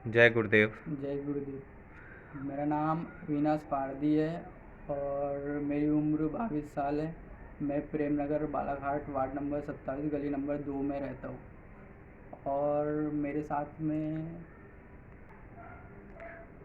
जय गुरुदेव। जय गुरुदेव। मेरा नाम अविनाश पारदी है और मेरी उम्र 22 साल है। मैं प्रेम नगर बालाघाट वार्ड नंबर 27 गली नंबर 2 में रहता हूँ। और मेरे साथ में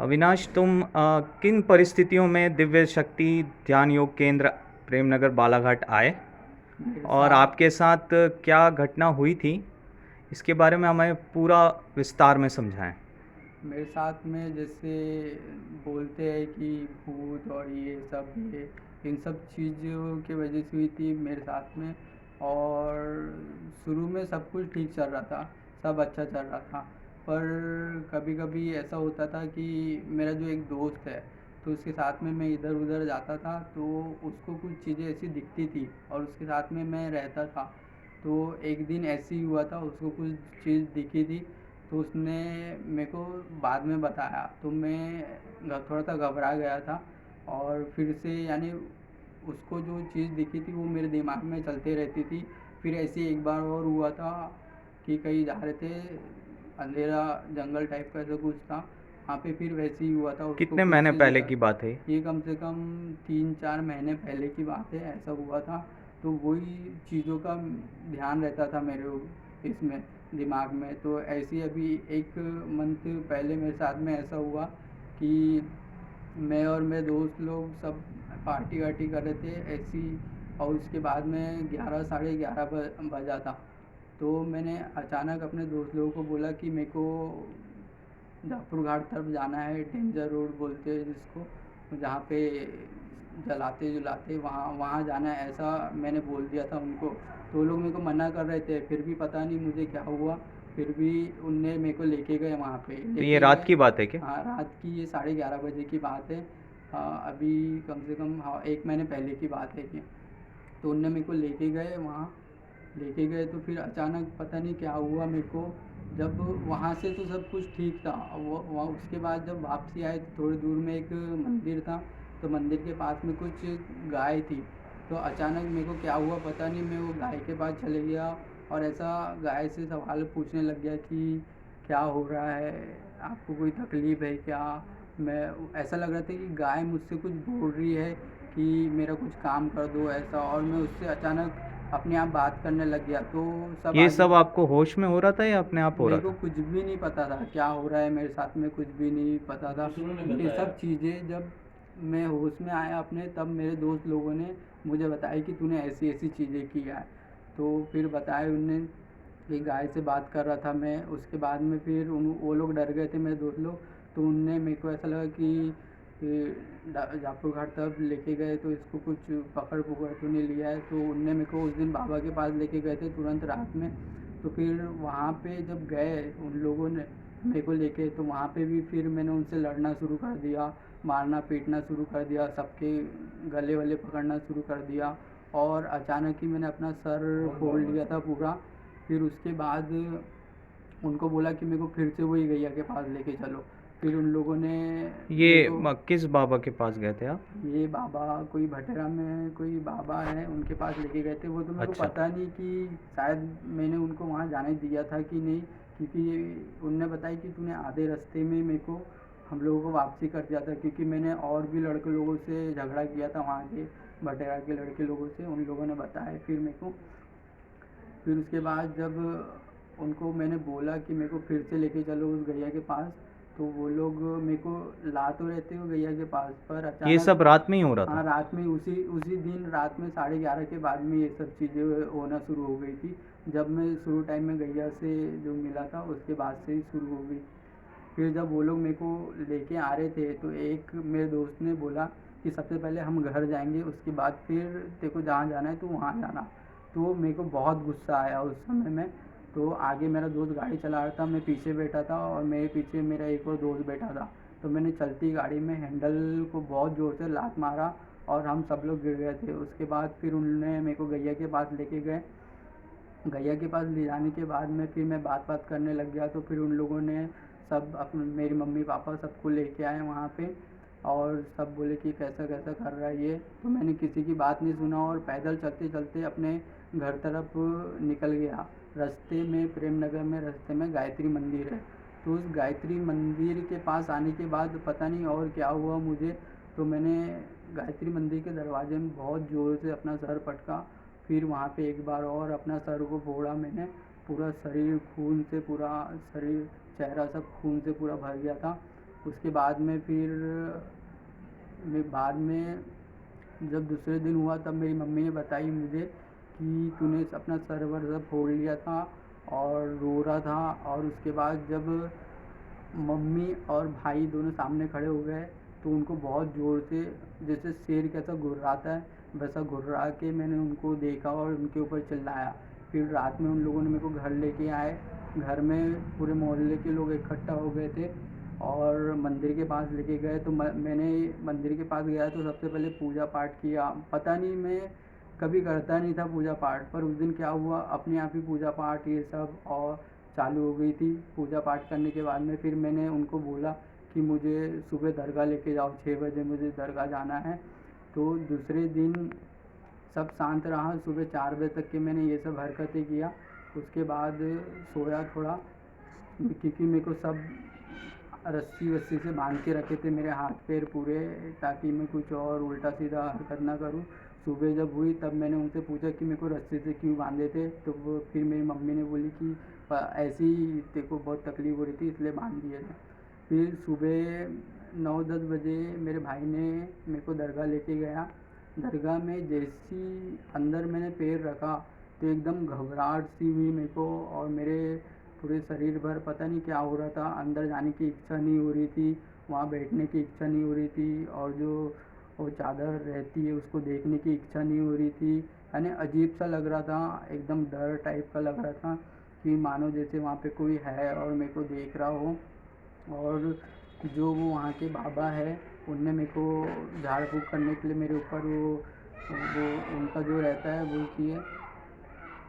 अविनाश, तुम किन परिस्थितियों में दिव्य शक्ति ध्यान योग केंद्र प्रेमनगर बालाघाट आए मेरे और साथ आपके साथ क्या घटना हुई थी, इसके बारे में हमें पूरा विस्तार में समझाएं। मेरे साथ में जैसे बोलते हैं कि भूत और ये सब ये इन सब चीज़ों की वजह से हुई थी मेरे साथ में। और शुरू में सब कुछ ठीक चल रहा था, सब अच्छा चल रहा था। पर कभी कभी ऐसा होता था कि मेरा जो एक दोस्त है, तो उसके साथ में मैं इधर उधर जाता था, तो उसको कुछ चीज़ें ऐसी दिखती थी और उसके साथ में मैं रहता था। तो एक दिन ऐसे ही हुआ था, उसको कुछ चीज़ दिखी थी, तो उसने मेरे को बाद में बताया, तो मैं थोड़ा सा घबरा गया था। और फिर से यानी उसको जो चीज़ दिखी थी वो मेरे दिमाग में चलते रहती थी। फिर ऐसे एक बार और हुआ था कि कहीं जा रहे थे, अंधेरा जंगल टाइप का ऐसा कुछ था, वहाँ पे फिर वैसे ही हुआ था, उसको कितने कुछ महीने चीज़ पहले दिखा। की बात है? ये कम से कम 3-4 महीने पहले की बात है, ऐसा हुआ था। तो वही चीज़ों का ध्यान रहता था मेरे इसमें दिमाग में। तो ऐसे ही अभी 1 मंथ पहले मेरे साथ में ऐसा हुआ कि मैं और मेरे दोस्त लोग सब पार्टी वार्टी कर रहे थे ऐसी। और उसके बाद में 11 साढ़े 11 बजा था। तो मैंने अचानक अपने दोस्त लोगों को बोला कि मेरे को जयपुर घाट तरफ जाना है, डेंजर रोड बोलते हैं जिसको, जहाँ पे जलाते जुलाते वहाँ वहाँ जाना है, ऐसा मैंने बोल दिया था उनको। तो वो लोग मेरे को मना कर रहे थे, फिर भी पता नहीं मुझे क्या हुआ, फिर भी उनने मेरे को लेके गए वहाँ पे, तो ये लेके रात गए। की बात है क्या? हाँ, रात की ये 11:30 बजे की बात है। अभी कम से कम, हाँ, 1 महीने पहले की बात है ये। तो उनने मेरे को लेके गए वहाँ, लेके गए तो फिर अचानक पता नहीं क्या हुआ मेरे को। जब वहाँ से तो सब कुछ ठीक था, वो वहाँ उसके बाद जब वापसी आए तो थोड़ी दूर में एक मंदिर था, तो मंदिर के पास में कुछ गाय थी। तो अचानक मेरे को क्या हुआ पता नहीं, मैं वो गाय के पास चले गया और ऐसा गाय से सवाल पूछने लग गया कि क्या हो रहा है, आपको कोई तकलीफ़ है क्या। मैं ऐसा लग रहा था कि गाय मुझसे कुछ बोल रही है कि मेरा कुछ काम कर दो ऐसा, और मैं उससे अचानक अपने आप बात करने लग गया। तो सब ये आगे, सब आपको होश में हो रहा था या अपने आप हो मेरे रहा को था? कुछ भी नहीं पता था क्या हो रहा है मेरे साथ में, कुछ भी नहीं पता था। ये सब चीज़ें जब मैं होश में आया अपने, तब मेरे दोस्त लोगों ने मुझे बताया कि तूने ऐसी ऐसी चीज़ें किया है। तो फिर बताया उनने कि गाय से बात कर रहा था मैं। उसके बाद में फिर वो लोग डर गए थे मेरे दोस्त लोग। तो उनने मेरे को ऐसा लगा कि जापुर घाट तक लेके गए तो इसको कुछ पकड़ पुकड़ तो नहीं लिया है। तो उनने मेरे को उस दिन बाबा के पास लेके गए थे तुरंत रात में। तो फिर वहाँ पे जब गए उन लोगों ने मेरे को लेके, तो वहाँ पे भी फिर मैंने उनसे लड़ना शुरू कर दिया, मारना पीटना शुरू कर दिया, सबके गले वले पकड़ना शुरू कर दिया। और अचानक ही मैंने अपना सर फोड़ लिया था पूरा। फिर उसके बाद उनको बोला कि मेरे को फिर से वही गैया के पास लेके चलो। फिर उन लोगों ने मेरे ये को, किस बाबा के पास गए थे आप? ये बाबा कोई भटेरा में कोई बाबा है, उनके पास लेके गए थे। वो तो मेरे को अच्छा। पता नहीं कि शायद मैंने उनको वहाँ जाने दिया था कि नहीं, क्योंकि उनने बताया कि तूने आधे रास्ते में मेरे को हम लोगों को वापसी कर दिया था, क्योंकि मैंने और भी लड़के लोगों से झगड़ा किया था वहाँ के भटेरा के लड़के लोगों से, उन लोगों ने बताया फिर मेरे को। फिर उसके बाद जब उनको मैंने बोला कि मेरे को फिर से लेके चलो उस गैया के पास, तो वो लोग मेरे को ला तो रहते हो गैया के पास, पर ये अचानक, सब रात में ही हो रहा हाँ, था? रात में, उसी उसी दिन रात में 11:30 के बाद में ये सब चीज़ें होना शुरू हो गई थी। जब मैं शुरू टाइम में गैया से जो मिला था उसके बाद से ही शुरू हो गई। फिर जब वो लोग मेरे को लेके आ रहे थे, तो एक मेरे दोस्त ने बोला कि सबसे पहले हम घर जाएंगे, उसके बाद फिर तेरे को जहाँ जाना है तो वहाँ जाना। तो मेरे को बहुत गुस्सा आया उस समय में। तो आगे मेरा दोस्त गाड़ी चला रहा था, मैं पीछे बैठा था और मेरे पीछे मेरा एक और दोस्त बैठा था। तो मैंने चलती गाड़ी में हैंडल को बहुत ज़ोर से लात मारा और हम सब लोग गिर गए थे। उसके बाद फिर उन्होंने मेरे को गैया के पास लेके गए। गैया के पास ले जाने के बाद में फिर मैं बात बात करने लग गया। तो फिर उन लोगों ने सब अपने, मेरी मम्मी पापा सबको लेके आए वहाँ पे, और सब बोले कि कैसा कैसा कर रहा है ये। तो मैंने किसी की बात नहीं सुना और पैदल चलते चलते अपने घर तरफ निकल गया। रास्ते में प्रेम नगर में रास्ते में गायत्री मंदिर है, तो उस गायत्री मंदिर के पास आने के बाद पता नहीं और क्या हुआ मुझे, तो मैंने गायत्री मंदिर के दरवाजे में बहुत ज़ोर से अपना सर पटका। फिर वहाँ पे एक बार और अपना सर को फोड़ा मैंने, पूरा शरीर खून से, पूरा शरीर चेहरा सब खून से पूरा भर गया था। उसके बाद में फिर बाद में जब दूसरे दिन हुआ तब मेरी मम्मी ने बताई मुझे कि तूने अपना सर वर सब फोड़ लिया था और रो रहा था। और उसके बाद जब मम्मी और भाई दोनों सामने खड़े हो गए तो उनको बहुत ज़ोर से, जैसे शेर कैसा घुर्राता है वैसा घुर्रा के मैंने उनको देखा और उनके ऊपर चिल्लाया। फिर रात में उन लोगों ने मेरे को घर लेके आए। घर में पूरे मोहल्ले के लोग इकट्ठा हो गए थे और मंदिर के पास लेके गए। तो मैंने मंदिर के पास गया तो सबसे पहले पूजा पाठ किया। पता नहीं, मैं कभी करता नहीं था पूजा पाठ, पर उस दिन क्या हुआ, अपने आप ही पूजा पाठ ये सब और चालू हो गई थी। पूजा पाठ करने के बाद में फिर मैंने उनको बोला कि मुझे सुबह दरगाह लेके जाओ, 6 बजे मुझे दरगाह जाना है। तो दूसरे दिन सब शांत रहा, सुबह 4 बजे तक के मैंने ये सब हरकतें किया। उसके बाद सोया थोड़ा, क्योंकि मेरे को सब रस्सी वस्सी से बांध के रखे थे मेरे हाथ पैर पूरे, ताकि मैं कुछ और उल्टा सीधा हरकत ना करूं। सुबह जब हुई तब मैंने उनसे पूछा कि मेरे को रस्सी से क्यों बांधे थे, तो वो फिर मेरी मम्मी ने बोली कि ऐसे ही तेरे को बहुत तकलीफ़ हो रही थी इसलिए बांध दिए थे। फिर सुबह 9-10 बजे मेरे भाई ने मेरे को दरगाह लेके गया। दरगाह में जैसी अंदर मैंने पैर रखा तो एकदम घबराहट सी हुई मेरे को, और मेरे पूरे शरीर भर पता नहीं क्या हो रहा था। अंदर जाने की इच्छा नहीं हो रही थी, वहाँ बैठने की इच्छा नहीं हो रही थी, और जो वो चादर रहती है उसको देखने की इच्छा नहीं हो रही थी। यानी अजीब सा लग रहा था, एकदम डर टाइप का लग रहा था कि मानो जैसे वहाँ पे कोई है और मेरे को देख रहा हो। और जो वो वहाँ के बाबा है उनने मेरे को झाड़ फूँक करने के लिए मेरे ऊपर वो उनका जो रहता है वो किए।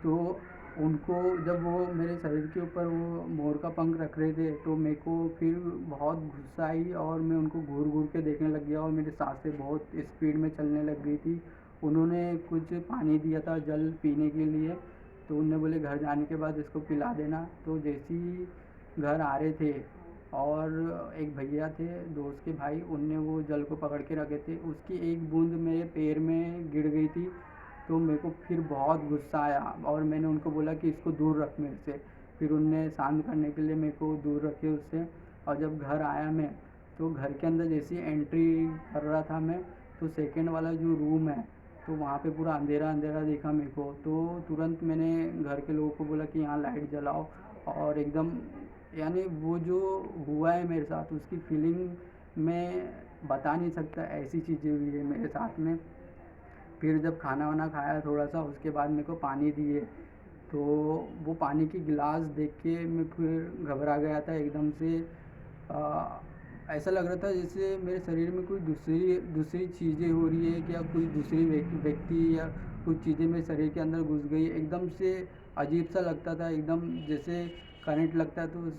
तो उनको जब वो मेरे शरीर के ऊपर वो मोर का पंख रख रहे थे तो मेरे को फिर बहुत गुस्सा आई और मैं उनको घूर घूर के देखने लग गया और मेरी सांसें बहुत स्पीड में चलने लग गई थी। उन्होंने कुछ पानी दिया था जल पीने के लिए, तो उनने बोले घर जाने के बाद इसको पिला देना। तो जैसे ही घर आ रहे थे और एक भैया थे दोस्त के भाई, उनने वो जल को पकड़ के रखे थे, उसकी एक बूंद मेरे पैर में गिर गई थी। तो मेरे को फिर बहुत गुस्सा आया और मैंने उनको बोला कि इसको दूर रख मेरे से। फिर उनने शांत करने के लिए मेरे को दूर रखे उससे। और जब घर आया मैं, तो घर के अंदर जैसी एंट्री कर रहा था मैं, तो सेकंड वाला जो रूम है तो वहाँ पे पूरा अंधेरा अंधेरा दिखा मेरे को। तो तुरंत मैंने घर के लोगों को बोला कि यहाँ लाइट जलाओ, और एकदम यानी वो जो हुआ है मेरे साथ उसकी फीलिंग मैं बता नहीं सकता, ऐसी चीज़ें हुई है मेरे साथ में। फिर जब खाना वाना खाया थोड़ा सा, उसके बाद मेरे को पानी दिए, तो वो पानी की गिलास देख के मैं फिर घबरा गया था एकदम से। आ, ऐसा लग रहा था जैसे मेरे शरीर में कोई दूसरी दूसरी चीज़ें हो रही है, क्या कोई दूसरी व्यक्ति या कुछ चीज़ें मेरे शरीर के अंदर घुस गई एकदम से। अजीब सा लगता था एकदम, जैसे करंट लगता है तो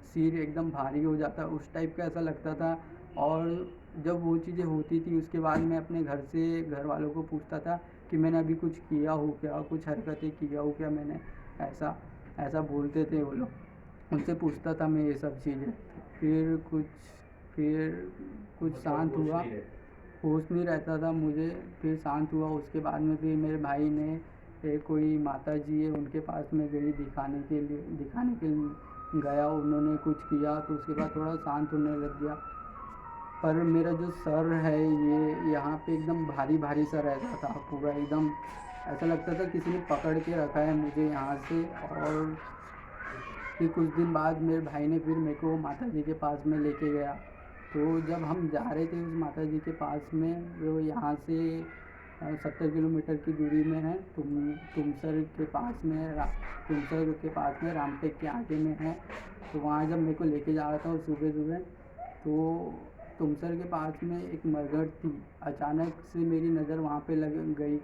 सिर एकदम भारी हो जाता है, उस टाइप का ऐसा लगता था। और जब वो चीज़ें होती थी उसके बाद मैं अपने घर से घर वालों को पूछता था कि मैंने अभी कुछ किया हो क्या, कुछ हरकतें किया हो क्या मैंने, ऐसा ऐसा बोलते थे वो लोग। उनसे पूछता था मैं ये सब चीज़ें। फिर कुछ शांत हुआ, होश नहीं रहता था मुझे। फिर शांत हुआ, उसके बाद में फिर मेरे भाई ने कोई माता जी है उनके पास में गई दिखाने के लिए गया, उन्होंने कुछ किया तो उसके बाद थोड़ा शांत होने लग गया। पर मेरा जो सर है ये यहाँ पे एकदम भारी भारी सा रहता था, पूरा एकदम ऐसा लगता था किसी ने पकड़ के रखा है मुझे यहाँ से। और फिर कुछ दिन बाद मेरे भाई ने फिर मेरे को माता जी के पास में लेके गया। तो जब हम जा रहे थे उस माता जी के पास में, वो यहाँ से 70 किलोमीटर की दूरी में है, तुमसर के पास में तुमसर के पास में रामटेक के आगे में है। तो वहाँ जब मेरे को लेके जा रहा था सुबह सुबह, तो तुमसर के पास में एक मरघट थी। अचानक से मेरी नज़र वहाँ पे लग गई,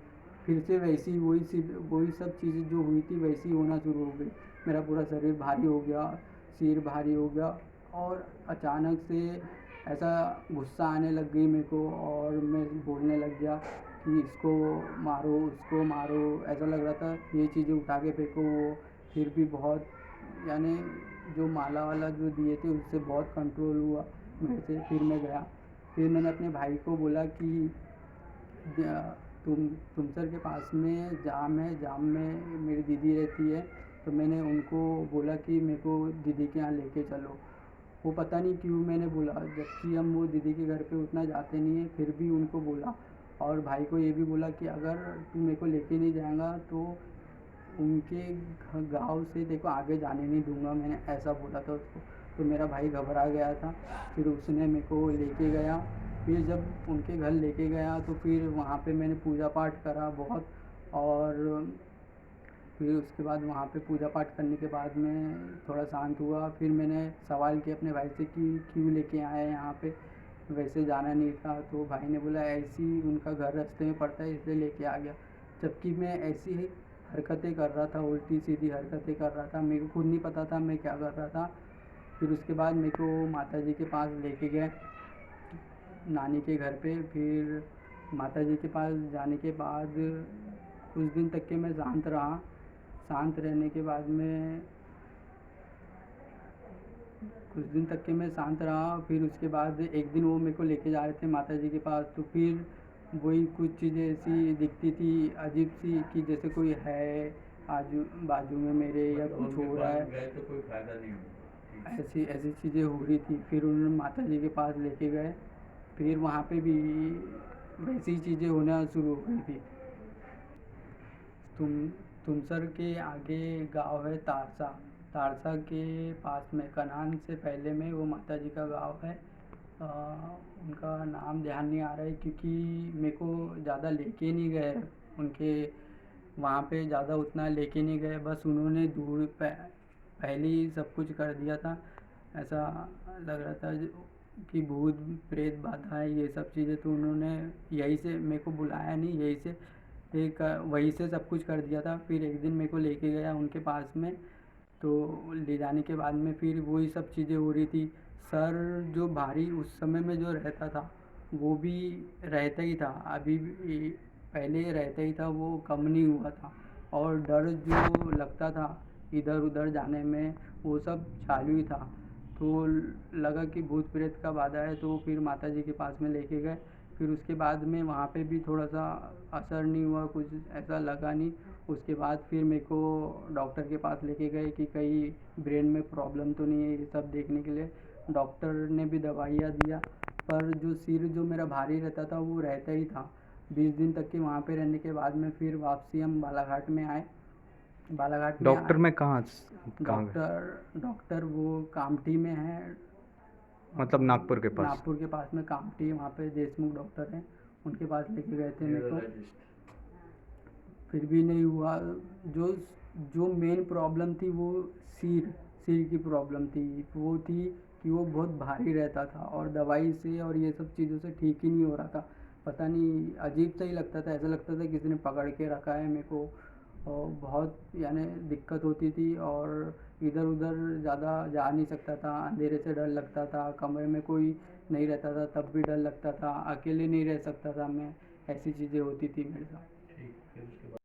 फिर से वैसी वही सब चीज़ें जो हुई थी वैसी होना शुरू हो गई। मेरा पूरा शरीर भारी हो गया, सिर भारी हो गया, और अचानक से ऐसा गुस्सा आने लग गई मेरे को और मैं बोलने लग गया कि इसको मारो उसको मारो। ऐसा लग रहा था ये चीज़ें उठा के फेंको, वो फिर भी बहुत यानी जो माला वाला जो दिए थे उससे बहुत कंट्रोल हुआ मेरे से। फिर मैं गया, फिर मैंने अपने भाई को बोला कि तुम सर के पास में जाम है, जाम में मेरी दीदी रहती है, तो मैंने उनको बोला कि मेरे को दीदी के यहाँ लेके चलो। वो पता नहीं क्यों मैंने बोला, जबकि हम वो दीदी के घर पे उतना जाते नहीं है, फिर भी उनको बोला। और भाई को ये भी बोला कि अगर तू मेरे को लेके नहीं जाएगा तो उनके गांव से देखो आगे जाने नहीं दूंगा, मैंने ऐसा बोला था उसको। तो मेरा भाई घबरा गया था, फिर उसने मेरे को लेके गया। फिर जब उनके घर लेके गया तो फिर वहाँ पे मैंने पूजा पाठ करा बहुत। और फिर उसके बाद वहाँ पे पूजा पाठ करने के बाद में थोड़ा शांत हुआ। फिर मैंने सवाल किया अपने भाई से कि क्यों लेके आए यहाँ पे, वैसे जाना नहीं था। तो भाई ने बोला ऐसी उनका घर रास्ते में पड़ता है इसलिए लेके आ गया। जबकि मैं ऐसी ही हरकतें कर रहा था, उल्टी सीधी हरकतें कर रहा था, मेरे को खुद नहीं पता था मैं क्या कर रहा था। फिर उसके बाद मेरे को माता जी के पास लेके गए, नानी के घर पे। फिर माता जी के पास जाने के बाद कुछ दिन तक के मैं शांत रहा। शांत रहने के बाद में कुछ दिन तक के मैं शांत रहा। फिर उसके बाद एक दिन वो मेरे को लेके जा रहे थे माता जी के पास, तो फिर वही कुछ चीज़ें ऐसी दिखती थी अजीब सी कि जैसे कोई है आजू बाजू में मेरे या कुछ हो रहा है, तो कोई फायदा नहीं हुआ। ऐसी ऐसी चीज़ें हो रही थी। फिर उन्होंने माता जी के पास लेके गए, फिर वहाँ पे भी वैसी चीज़ें होना शुरू हो गई थी। तुम तुमसर के आगे गांव है तारसा, तारसा के पास में कनान से पहले में वो माता जी का गांव है। उनका नाम ध्यान नहीं आ रहा है क्योंकि मेरे को ज़्यादा लेके नहीं गए उनके वहाँ पे, ज़्यादा उतना लेके नहीं गए। बस उन्होंने दूर पहले ही सब कुछ कर दिया था। ऐसा लग रहा था कि भूत प्रेत बाधा है ये सब चीज़ें, तो उन्होंने यहीं से मेरे को बुलाया नहीं, यहीं से एक वहीं से सब कुछ कर दिया था। फिर एक दिन मेरे को लेके गया उनके पास में, तो ले जाने के बाद में फिर वही सब चीज़ें हो रही थी। सर जो भारी उस समय में जो रहता था वो भी रहता ही था, अभी भी पहले रहता ही था, वो कम नहीं हुआ था। और डर जो लगता था इधर उधर जाने में वो सब चालू ही था। तो लगा कि भूत प्रेत का बाधा है, तो फिर माता जी के पास में लेके गए। फिर उसके बाद में वहाँ पे भी थोड़ा सा असर नहीं हुआ, कुछ ऐसा लगा नहीं। उसके बाद फिर मेरे को डॉक्टर के पास लेके गए कि कहीं ब्रेन में प्रॉब्लम तो नहीं है, ये सब देखने के लिए। डॉक्टर ने भी दवाइयाँ दिया, पर जो सिर जो मेरा भारी रहता था वो रहता ही था। 20 दिन तक के वहाँ पे रहने के बाद में फिर वापसी हम बालाघाट में आए। बालाघाट में डॉक्टर में कहाँ कहाँ गए? डॉक्टर वो कामठी में है, मतलब नागपुर के पास? नागपुर के पास में कामठी, वहाँ पे देशमुख डॉक्टर हैं, उनके पास लेके गए थे मेरे को। फिर भी नहीं हुआ। जो जो मेन प्रॉब्लम थी वो सिर सिर की प्रॉब्लम थी। वो थी कि वो बहुत भारी रहता था और दवाई से और ये सब चीज़ों से ठीक ही नहीं हो रहा था। पता नहीं अजीब सा ही लगता था, ऐसा लगता था किसी ने पकड़ के रखा है मेरे को। और बहुत यानी दिक्कत होती थी और इधर उधर ज़्यादा जा नहीं सकता था, अंधेरे से डर लगता था, कमरे में कोई नहीं रहता था तब भी डर लगता था, अकेले नहीं रह सकता था मैं, ऐसी चीज़ें होती थी मेरे साथ।